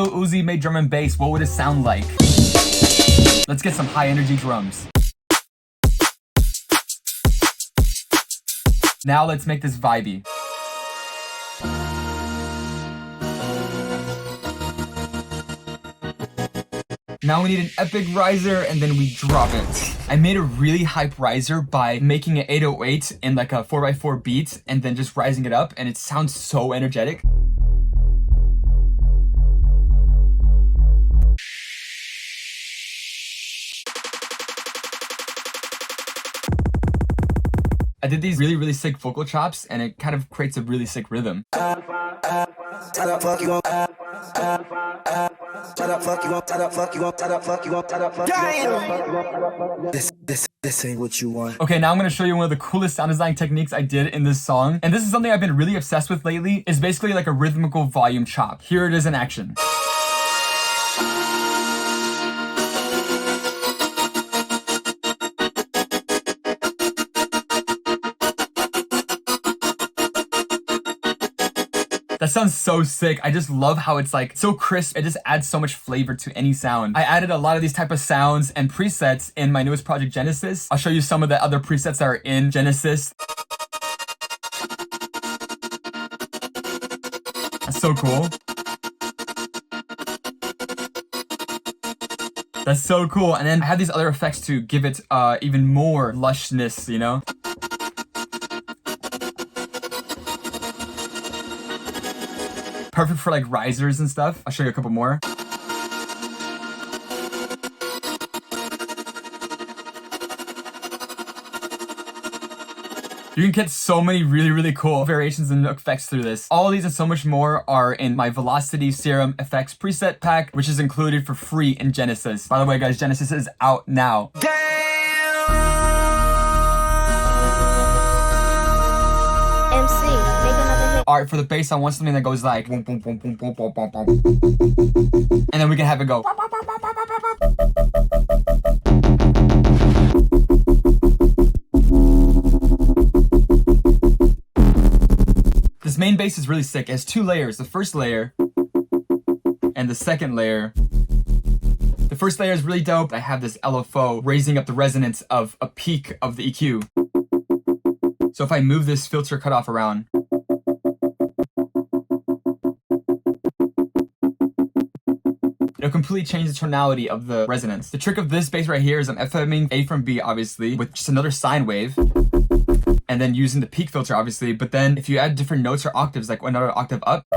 Lil Uzi made drum and bass, what would it sound like? Let's get some high energy drums. Now let's make this vibey. Now we need an epic riser and then we drop it. I made a really hype riser by making an 808 in like a 4x4 beat and then just rising it up, and it sounds so energetic. I did these really sick vocal chops and it kind of creates a really sick rhythm. This ain't what you want. Okay, now I'm gonna show you one of the coolest sound design techniques I did in this song. And this is something I've been really obsessed with lately. It's basically like a rhythmical volume chop. Here it is in action. That sounds so sick. I just love how it's like so crisp. It just adds so much flavor to any sound. I added a lot of these type of sounds and presets in my newest project, Genesis. I'll show you some of the other presets that are in Genesis. That's so cool. That's so cool. And then I have these other effects to give it even more lushness, you know? Perfect for like risers and stuff. I'll show you a couple more. You can get so many really cool variations and effects through this. All of these and so much more are in my Velocity Serum Effects preset pack, which is included for free in Genesis. By the way, guys, Genesis is out now. Alright, for the bass, I want something that goes like boom, boom, boom, boom, boom, boom, boom, boom. And then we can have it go. This main bass is really sick. It has two layers. The first layer and the second layer. The first layer is really dope. I have this LFO raising up the resonance of a peak of the EQ. So if I move this filter cutoff around, it'll completely change the tonality of the resonance. The trick of this bass right here is I'm FMing A from B, obviously, with just another sine wave, and then using the peak filter, obviously. But then if you add different notes or octaves, like another octave up,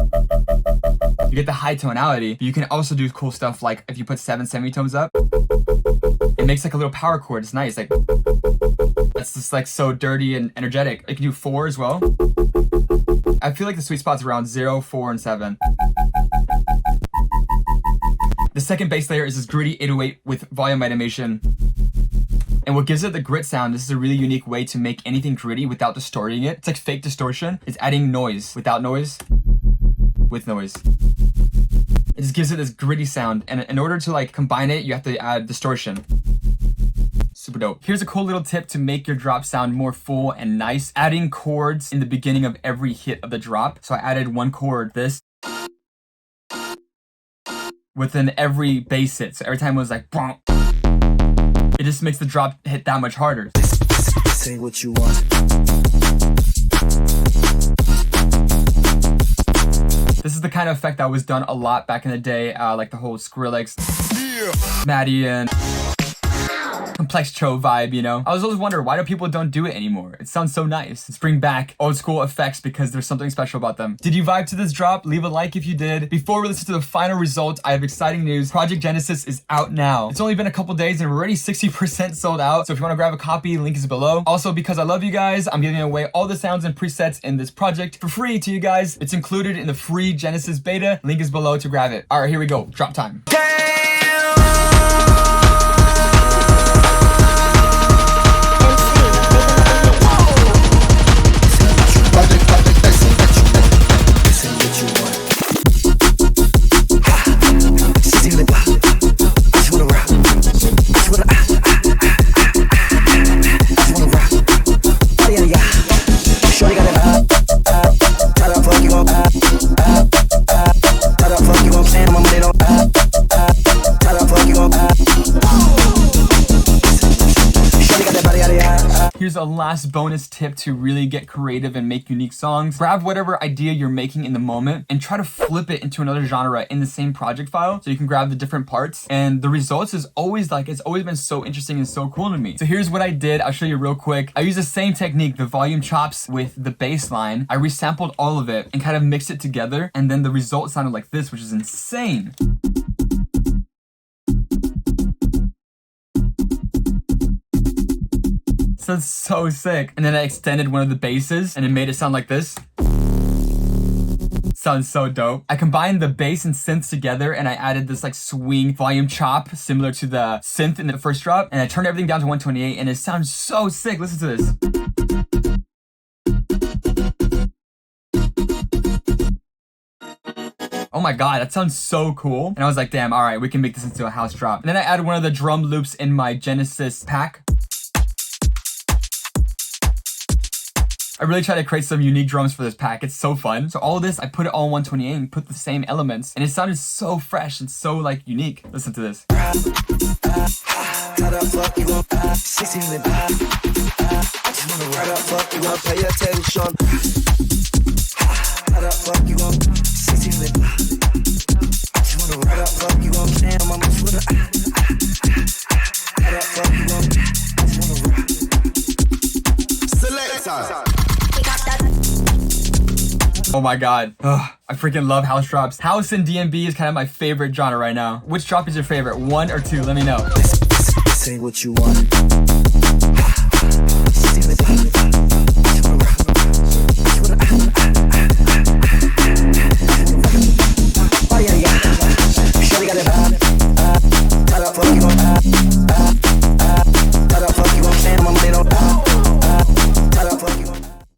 you get the high tonality. But you can also do cool stuff like if you put 7 semitones up, it makes like a little power chord. It's nice. Like that's just like so dirty and energetic. You can do 4 as well. I feel like the sweet spot's around 0, 4, and 7. The second bass layer is this gritty 808 with volume animation. And what gives it the grit sound, this is a really unique way to make anything gritty without distorting it. It's like fake distortion. It's adding noise without noise, with noise. It just gives it this gritty sound. And in order to like combine it, you have to add distortion. Super dope. Here's a cool little tip to make your drop sound more full and nice. Adding chords in the beginning of every hit of the drop. So I added one chord, this, within every bass hit. So every time it was like, bonk, it just makes the drop hit that much harder. This ain't what you want. This is the kind of effect that was done a lot back in the day, like the whole Skrillex, Maddie, and Complex Cho vibe, you know? I was always wondering, why do people don't do it anymore? It sounds so nice. Let's bring back old school effects because there's something special about them. Did you vibe to this drop? Leave a like if you did. Before we listen to the final result, I have exciting news. Project Genesis is out now. It's only been a couple days and we're already 60% sold out. So if you want to grab a copy, link is below. Also, because I love you guys, I'm giving away all the sounds and presets in this project for free to you guys. It's included in the free Genesis beta. Link is below to grab it. All right, here we go. Drop time. Fuck you on, last bonus tip to really get creative and make unique songs. Grab whatever idea you're making in the moment and try to flip it into another genre in the same project file so you can grab the different parts. And the results is always like, it's always been so interesting and so cool to me. So here's what I did. I'll show you real quick. I used the same technique, the volume chops with the bass line. I resampled all of it and kind of mixed it together. And then the result sounded like this, which is insane. Sounds so sick. And then I extended one of the basses and it made it sound like this. Sounds so dope. I combined the bass and synths together and I added this like swing volume chop similar to the synth in the first drop. And I turned everything down to 128 and it sounds so sick. Listen to this. Oh my god, that sounds so cool. And I was like, damn, all right, we can make this into a house drop. And then I added one of the drum loops in my Genesis pack. I really try to create some unique drums for this pack. It's so fun. So all of this, I put it all on 128 and put the same elements. And it sounded so fresh and so like unique. Listen to this. Oh my god. Ugh, I freaking love house drops. House and DNB is kind of my favorite genre right now. Which drop is your favorite? 1 or 2? Let me know. This ain't what you want.